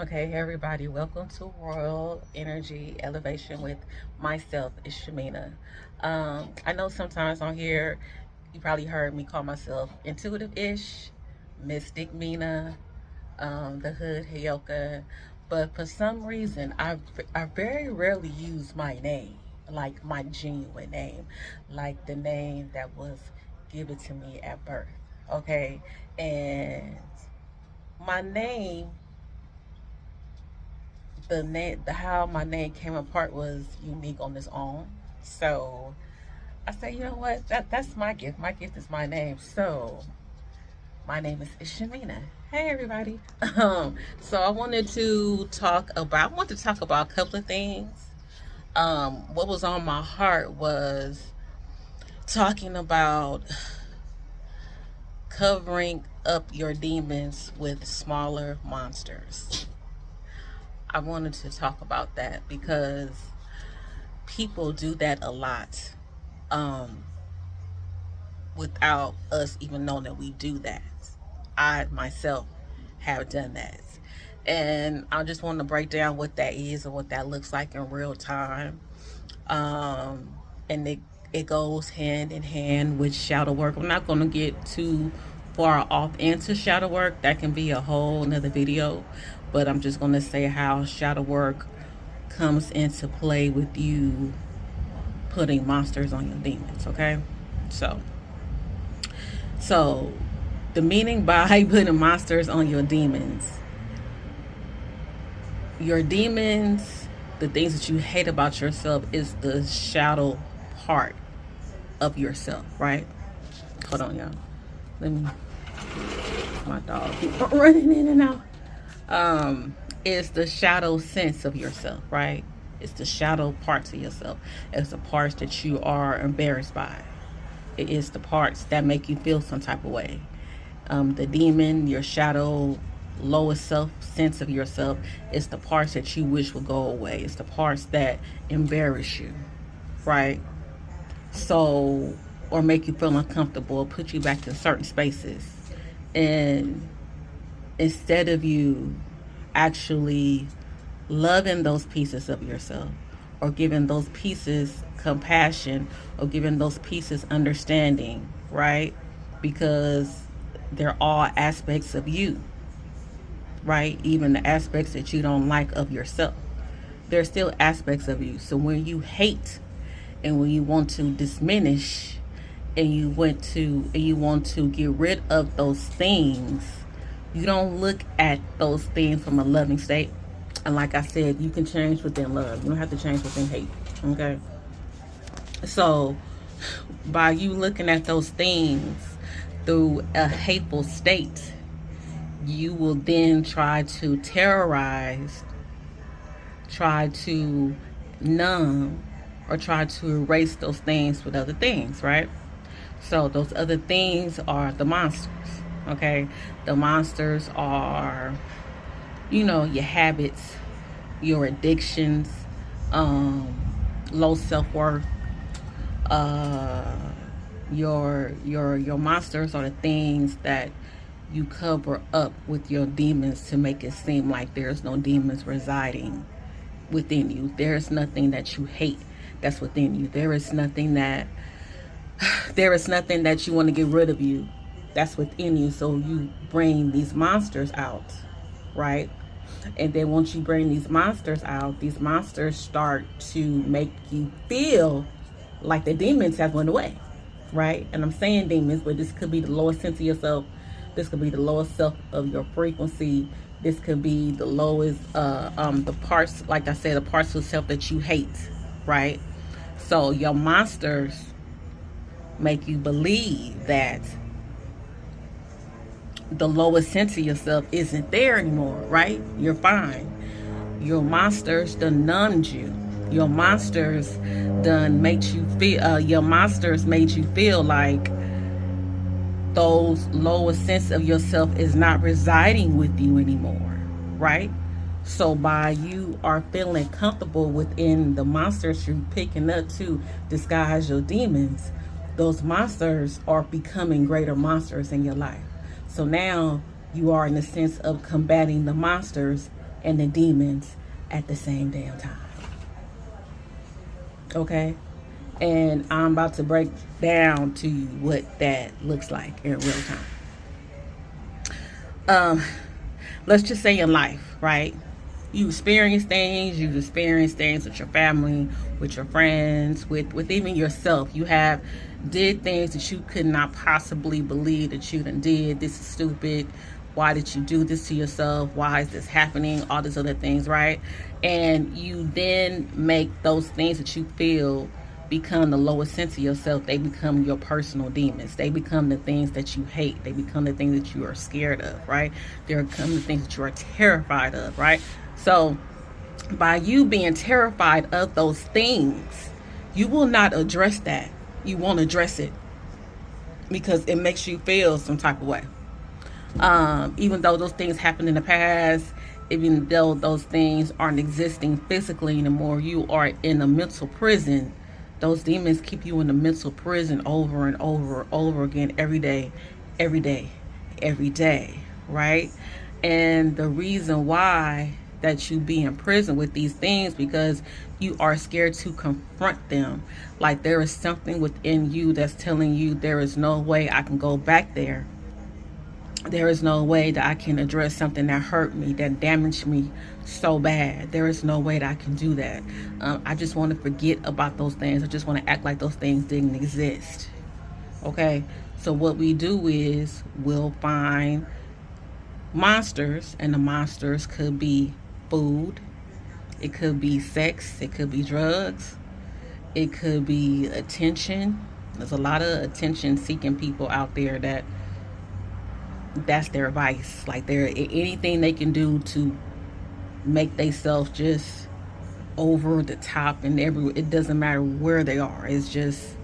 Okay, hey everybody, welcome to Royal Energy Elevation with myself, it's Shamina. I know sometimes on here you probably heard me call myself intuitive-ish, Mystic Mina, the Hood Hayoka, but for some reason I very rarely use my name, like my genuine name, like the name that was given to me at birth. Okay, and my name the how my name came apart was unique on its own. So I said, you know what? That's my gift. My gift is my name. So my name is Ishamina. Hey everybody. So I want to talk about a couple of things. What was on my heart was talking about covering up your demons with smaller monsters. I wanted to talk about that because people do that a lot, um, without us even knowing that we do that. I myself have done that. And I just want to break down what that is and what that looks like in real time. And it goes hand in hand with shadow work. I'm not going to get too far off into shadow work. That can be a whole another video. But I'm just going to say how shadow work comes into play with you putting monsters on your demons, okay? So, so the meaning by putting monsters on your demons, the things that you hate about yourself is the shadow part of yourself, right? Hold on, y'all. Let me, my dog keep running in and out. Is the shadow sense of yourself, right? It's the shadow parts of yourself. It's the parts that you are embarrassed by. It is the parts that make you feel some type of way. The demon, your shadow, lowest self sense of yourself, is the parts that you wish would go away. It's the parts that embarrass you, right? So, or make you feel uncomfortable, or put you back in certain spaces. And instead of you actually loving those pieces of yourself, or giving those pieces compassion, or giving those pieces understanding, right? Because they're all aspects of you, right? Even the aspects that you don't like of yourself, they're still aspects of you. So when you hate and when you want to diminish and you want to get rid of those things, you don't look at those things from a loving state. And like I said, you can change within love. You don't have to change within hate. Okay. So by you looking at those things through a hateful state, you will then try to terrorize, try to numb, or try to erase those things with other things, right? So those other things are the monsters, okay? The monsters are, your habits, your addictions, low self-worth, uh, your monsters are the things that you cover up with your demons to make it seem like there's no demons residing within you. There's nothing that you hate that's within you. There is nothing that you want to get rid of you that's within you. So you bring these monsters out, right? And then once you bring these monsters out, these monsters start to make you feel like the demons have went away, right? And I'm saying demons, but this could be the lowest sense of yourself. This could be the lowest self of your frequency. This could be the lowest, the parts, like I said, the parts of self that you hate, right? So your monsters make you believe that the lowest sense of yourself isn't there anymore, right? You're fine. Your monsters done numbed you. Your monsters made you feel like those lowest sense of yourself is not residing with you anymore, right? So by you are feeling comfortable within the monsters you're picking up to disguise your demons, those monsters are becoming greater monsters in your life. So now you are in the sense of combating the monsters and the demons at the same damn time. Okay? And I'm about to break down to you what that looks like in real time. Let's just say in life, right? You experience things with your family, with your friends, with even yourself. You have did things that you could not possibly believe that you done did. This is stupid. Why did you do this to yourself? Why is this happening? All these other things, right? And you then make those things that you feel become the lowest sense of yourself. They become your personal demons. They become the things that you hate. They become the things that you are scared of, right? They become the things that you are terrified of, right? So by you being terrified of those things, you will not address that. You won't address it because it makes you feel some type of way. Even though those things happened in the past, even though those things aren't existing physically anymore, you are in a mental prison. Those demons keep you in the mental prison over and over and over again, every day, right? And the reason why that you be in prison with these things, because you are scared to confront them. Like there is something within you that's telling you there is no way I can go back there. There is no way that I can address something that hurt me, that damaged me so bad. There is no way that I can do that. I just want to forget about those things. I just want to act like those things didn't exist. Okay? So what we do is we'll find monsters, and the monsters could be food. It could be sex. It could be drugs. It could be attention. There's a lot of attention-seeking people out there that's their vice. Like they're anything they can do to make themselves just over the top, and it doesn't matter where they are. It's just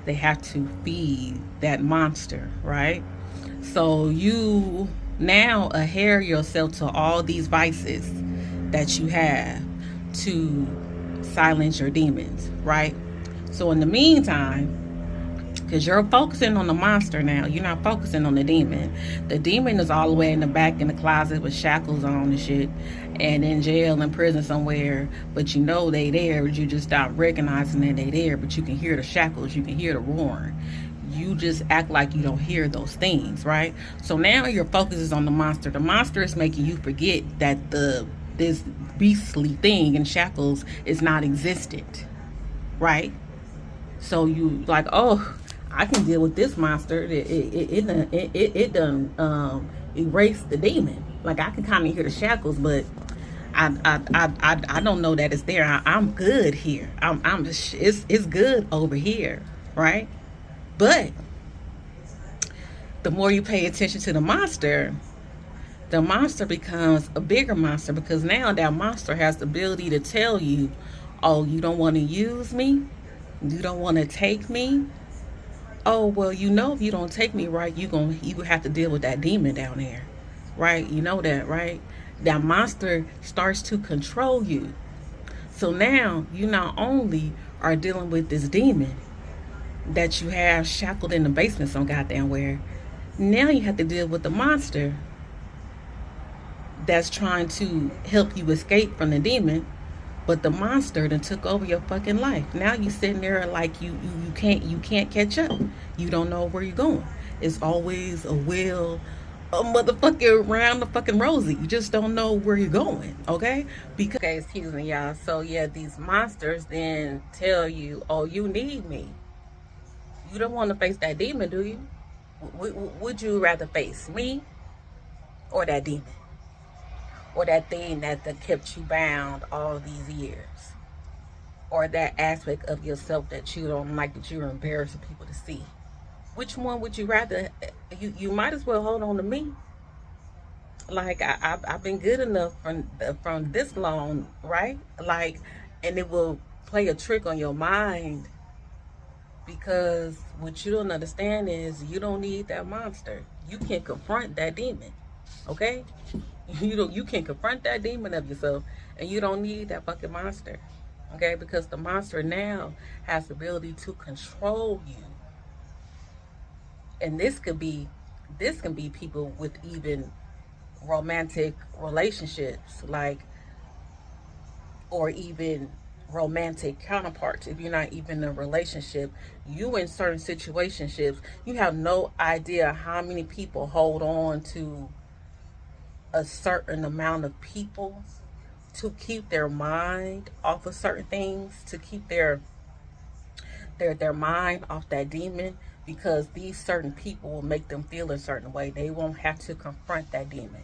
they have to feed that monster, right? So you now adhere yourself to all these vices that you have to silence your demons, right? So in the meantime, because you're focusing on the monster now, you're not focusing on the demon. The demon is all the way in the back in the closet with shackles on and shit, and in jail and prison somewhere. But you know they there, but you just stop recognizing that they there. But you can hear the shackles, you can hear the roaring. You just act like you don't hear those things, right? So now your focus is on the monster. The monster is making you forget that this beastly thing in shackles is not existent, right? So you like, oh, I can deal with this monster. It done erased the demon. Like I can kind of hear the shackles, but I don't know that it's there. I'm good here. It's good over here, right? But the more you pay attention to the monster becomes a bigger monster, because now that monster has the ability to tell you, oh, you don't want to use me? You don't want to take me? Oh, well, you know, if you don't take me right, you have to deal with that demon down there, right? You know that, right? That monster starts to control you. So now you not only are dealing with this demon that you have shackled in the basement some goddamn where, now you have to deal with the monster that's trying to help you escape from the demon. But the monster that took over your fucking life. Now you sitting there like you can't catch up. You don't know where you're going. It's always a wheel, a motherfucking around the fucking rosy. You just don't know where you're going, okay? Because, okay, excuse me, y'all. So yeah, these monsters then tell you, oh, you need me. You don't want to face that demon, do you? Would you rather face me or that demon? Or that thing that kept you bound all these years? Or that aspect of yourself that you don't like, that you're embarrassing people to see? Which one would you rather? You might as well hold on to me. Like I've been good enough from this long, right? Like, and it will play a trick on your mind, because what you don't understand is you don't need that monster. You can confront that demon, okay? You can confront that demon of yourself, and you don't need that fucking monster, okay? Because the monster now has the ability to control you, and this can be people with even romantic relationships, like, or even romantic counterparts. If you're not even in a relationship, you in certain situationships, you have no idea how many people hold on to a certain amount of people to keep their mind off of certain things, to keep their mind off that demon, because these certain people will make them feel a certain way. They won't have to confront that demon.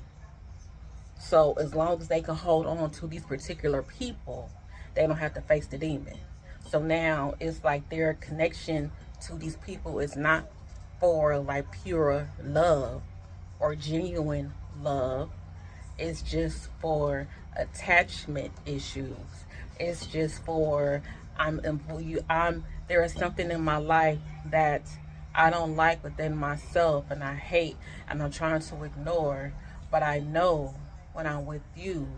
So as long as they can hold on to these particular people, they don't have to face the demon. So now it's like their connection to these people is not for like pure love or genuine love. It's just for attachment issues. It's just for there is something in my life that I don't like within myself and I hate and I'm trying to ignore, but I know when I'm with you,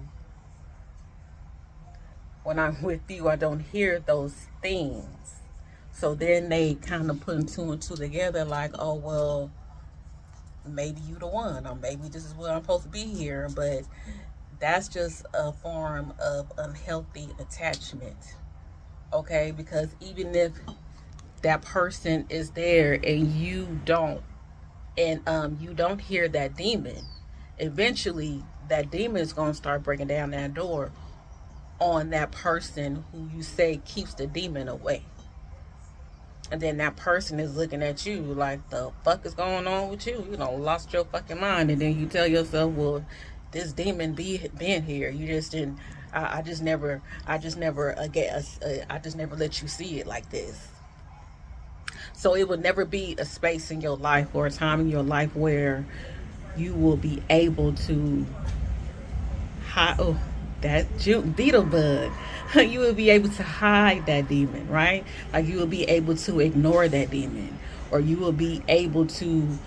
I don't hear those things. So then they kind of put two and two together, like, oh, well, maybe you the one, or maybe this is where I'm supposed to be here. But that's just a form of unhealthy attachment, okay? Because even if that person is there and you don't hear that demon, eventually that demon is going to start breaking down that door on that person who you say keeps the demon away. And then that person is looking at you like, the fuck is going on with you? You know, lost your fucking mind. And then you tell yourself, well, this demon been here. You just didn't. I just never let you see it like this. So it will never be a space in your life or a time in your life where you will be able to that beetle bug. You will be able to hide that demon, right? Like you will be able to ignore that demon, or you will be able to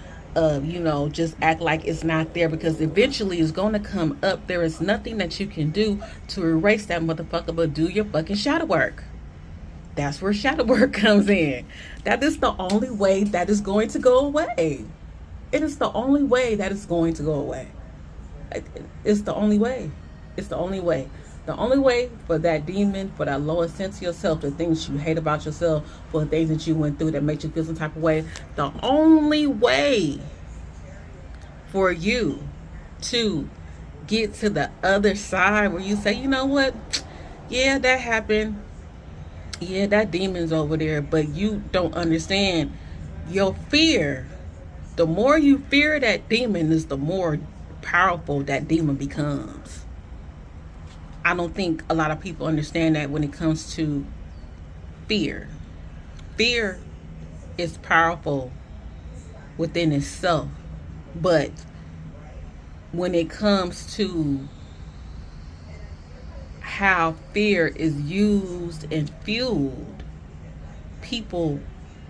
just act like it's not there, because eventually it's going to come up. There is nothing that you can do to erase that motherfucker but do your fucking shadow work. That's where shadow work comes in. That is the only way that is going to go away. It is the only way that is going to go away. It's the only way. It's the only way. The only way for that demon, for that lower sense of yourself, the things you hate about yourself, for the things that you went through that made you feel some type of way, the only way for you to get to the other side where you say, you know what? Yeah, that happened. Yeah, that demon's over there, but you don't understand your fear. The more you fear that demon is the more powerful that demon becomes. I don't think a lot of people understand that when it comes to fear. Fear is powerful within itself, but when it comes to how fear is used and fueled, people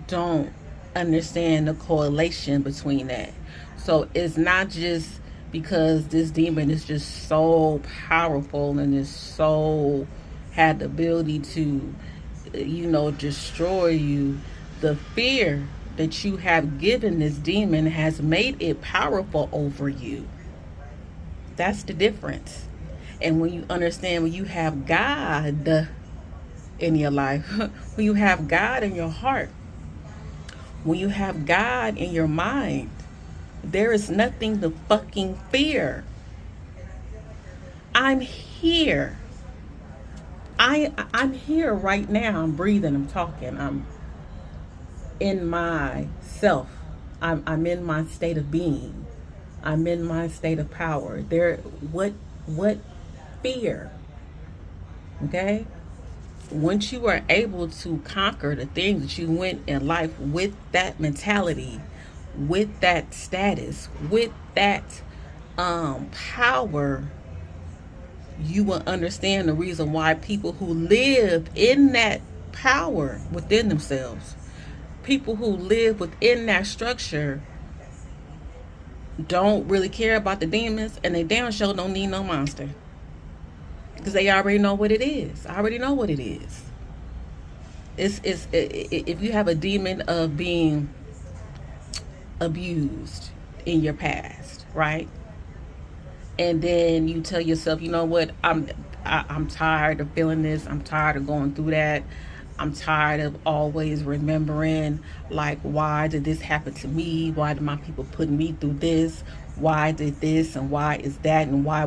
don't understand the correlation between that. So it's not just because this demon is just so powerful and is so had the ability to destroy you. The fear that you have given this demon has made it powerful over you. That's the difference. And when you understand, when you have God in your life, when you have God in your heart, when you have God in your mind, there is nothing to fucking fear. I'm here. I'm here right now. I'm breathing. I'm talking. I'm in myself. I'm in my state of being. I'm in my state of power. What fear? Okay? Once you are able to conquer the things that you went in life with that mentality, with that status, with that power, you will understand the reason why people who live in that power within themselves, people who live within that structure, don't really care about the demons, and they damn sure don't need no monster, because they already know what it is. I already know what it is. If you have a demon of being abused in your past, right? And then you tell yourself, you know what, I'm tired of feeling this. I'm tired of going through that. I'm tired of always remembering, like, why did this happen to me? Why did my people put me through this? Why did this and why is that and why,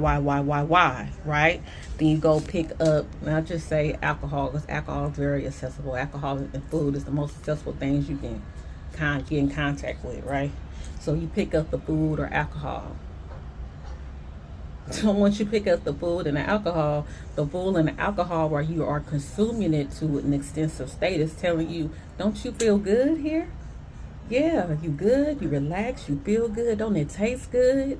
right? Then you go pick up, and I'll just say alcohol, because alcohol is very accessible. Alcohol and food is the most accessible things you can get in contact with, right? So you pick up the food or alcohol. So once you pick up the food and the alcohol while you are consuming it to an extensive state is telling you, don't you feel good here? Yeah, you good, you relax, you feel good, don't it taste good?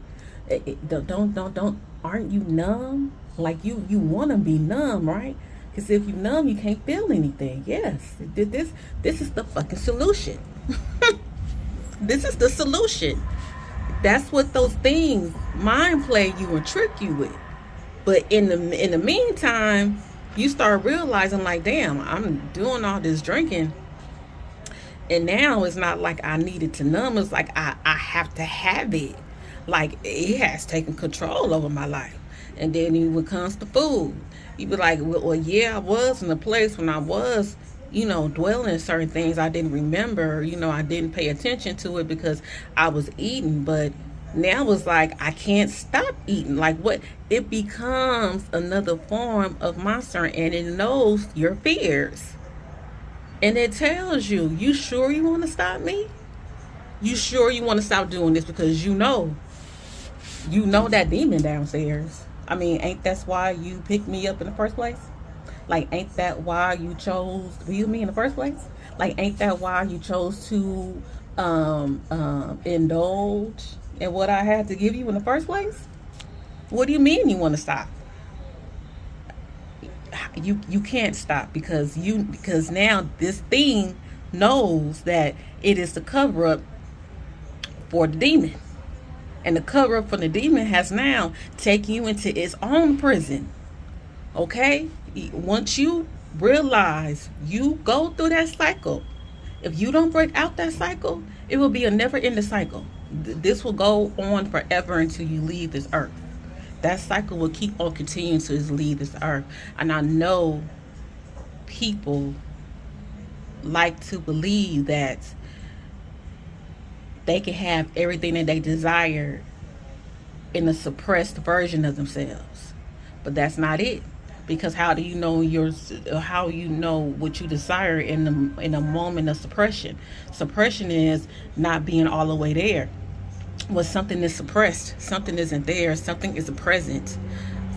Aren't you numb? Like you want to be numb, right? Because if you numb, you can't feel anything. Yes, this is the fucking solution. This is the solution. That's what those things mind play you and trick you with. But in the meantime, you start realizing, like, damn, I'm doing all this drinking, and now it's not like I needed to numb. It's like I have to have it. Like, it has taken control over my life. And then when it comes to food, you be like, well, yeah, I was in a place when I was, dwelling in certain things I didn't remember. I didn't pay attention to it because I was eating. But now it's like I can't stop eating. Like, what? It becomes another form of monster, and it knows your fears. And it tells you, you sure you want to stop me? You sure you want to stop doing this? Because you know that demon downstairs. I mean, ain't that's why you picked me up in the first place? Like, ain't that why you chose to be with me in the first place? Like, ain't that why you chose to indulge in what I had to give you in the first place? What do you mean you want to stop? You can't stop because now this thing knows that it is the cover up for the demon. And the cover up for the demon has now taken you into its own prison. Okay? Once you realize you go through that cycle, if you don't break out that cycle, it will be a never-ending cycle. This will go on forever until you leave this earth. That cycle will keep on continuing to leave this earth. And I know people like to believe that they can have everything that they desire in a suppressed version of themselves. But that's not it. Because how do you know what you desire in a moment of suppression? Suppression is not being all the way there. When something is suppressed, something isn't there, something isn't present.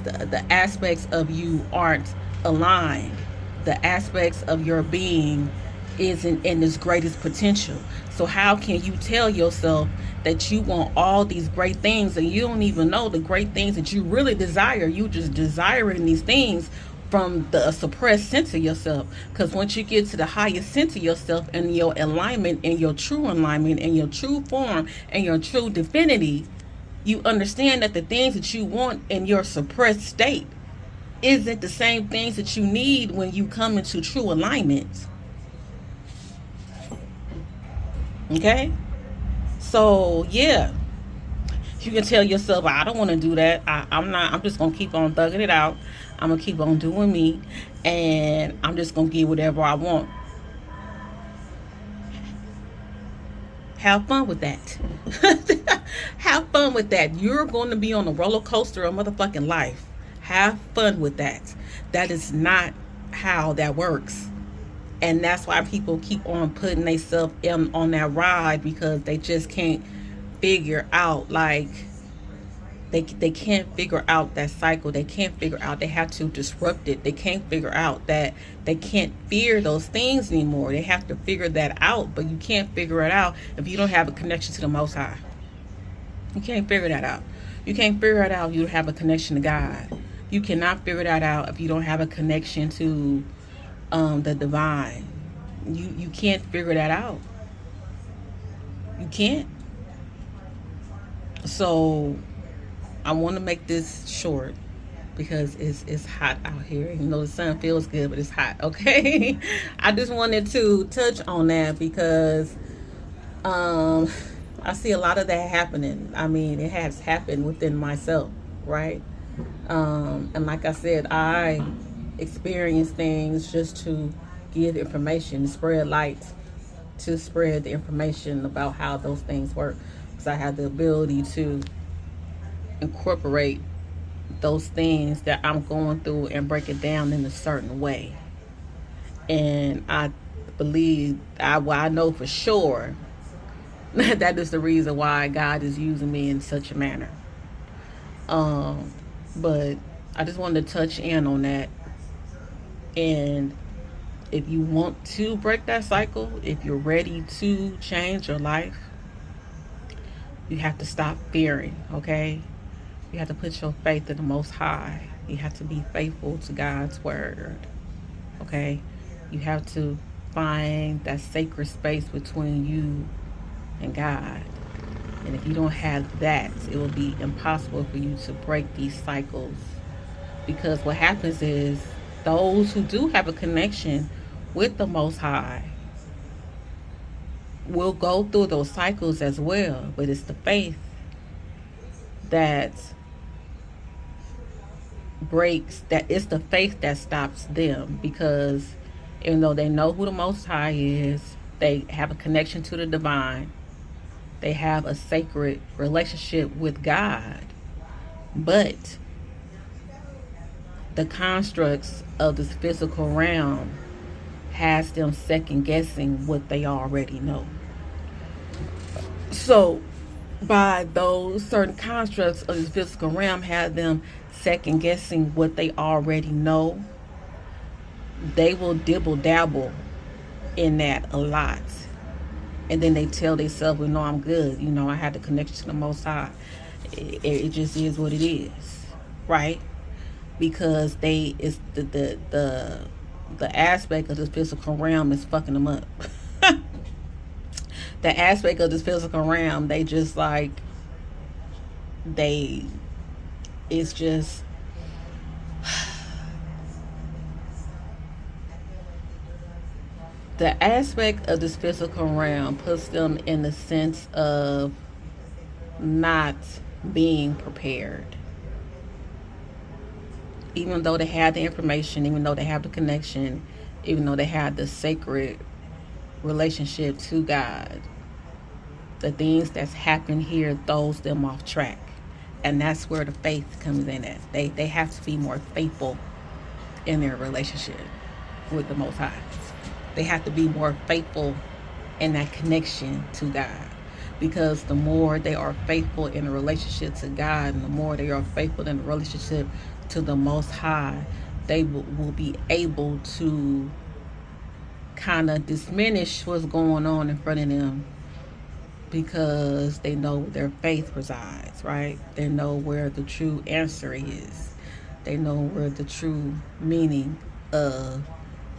The aspects of you aren't aligned. The aspects of your being isn't in its greatest potential. So how can you tell yourself that you want all these great things and you don't even know the great things that you really desire? You just desiring these things from the suppressed sense of yourself. Because once you get to the highest sense of yourself and your alignment and your true alignment and your true form and your true divinity, you understand that the things that you want in your suppressed state isn't the same things that you need when you come into true alignment. Okay? So, yeah. You can tell yourself, I don't want to do that. I'm just going to keep on thugging it out. I'm going to keep on doing me. And I'm just going to get whatever I want. Have fun with that. Have fun with that. You're going to be on a roller coaster of motherfucking life. Have fun with that. That is not how that works. And that's why people keep on putting themselves on that ride, because they just can't figure out, like, they can't figure out that cycle. They can't figure out, they have to disrupt it. They can't figure out that they can't fear those things anymore. They have to figure that out, but you can't figure it out if you don't have a connection to the Most High. You can't figure that out. You can't figure it out if you don't have a connection to God. You cannot figure that out if you don't have a connection to the divine. You can't figure that out. You can't. So I want to make this short because it's hot out here. You know, the sun feels good, but it's hot. Okay. I just wanted to touch on that because I see a lot of that happening. I mean, it has happened within myself. right? And like I said, I experience things just to give information, spread light, to spread the information about how those things work, because I have the ability to incorporate those things that I'm going through and break it down in a certain way. And I believe, I know for sure that is the reason why God is using me in such a manner. But I just wanted to touch in on that. And if you want to break that cycle, if you're ready to change your life, you have to stop fearing, okay? You have to put your faith in the Most High. You have to be faithful to God's word, okay? You have to find that sacred space between you and God. And if you don't have that, it will be impossible for you to break these cycles. Because what happens is, those who do have a connection with the Most High will go through those cycles as well. But it's the faith that breaks, that it's the faith that stops them. Because even though they know who the Most High is, they have a connection to the divine, they have a sacred relationship with God, but the constructs of this physical realm has them second guessing what they already know. So by those certain constructs of this physical realm have them second guessing what they already know, they will dibble dabble in that a lot. And then they tell themselves, well, no, I'm good. I had the connection to the Most High. It just is what it is, right? Because it's the aspect of this physical realm is fucking them up. The aspect of this physical realm, they just like, it's just, the aspect of this physical realm puts them in the sense of not being prepared. Even though they have the information, even though they have the connection, even though they have the sacred relationship to God, the things that's happened here throws them off track. And that's where the faith comes in at. They have to be more faithful in their relationship with the Most High. They have to be more faithful in that connection to God. Because the more they are faithful in the relationship to God, and the more they are faithful in the relationship to the Most High, they will be able to kind of diminish what's going on in front of them, because they know their faith resides, right? They know where the true answer is. They know where the true meaning of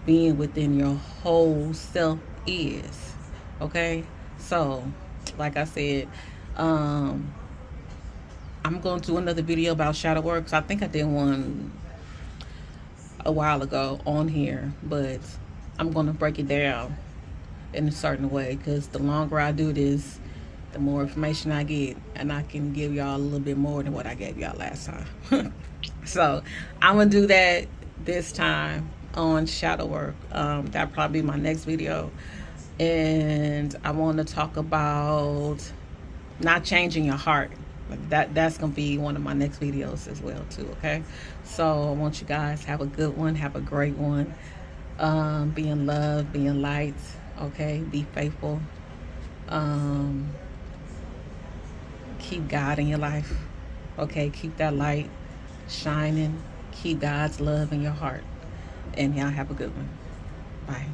being within your whole self is, okay? So like I said, I'm going to do another video about shadow work. I think I did one a while ago on here, but I'm going to break it down in a certain way, because the longer I do this, the more information I get, and I can give y'all a little bit more than what I gave y'all last time. So I'm going to do that this time on shadow work. That'll probably be my next video. And I want to talk about not changing your heart. That's gonna be one of my next videos as well too. Okay, so I want you guys have a good one, have a great one. Be in love, be in light. Okay, be faithful. Keep God in your life. Okay, keep that light shining. Keep God's love in your heart. And y'all have a good one. Bye.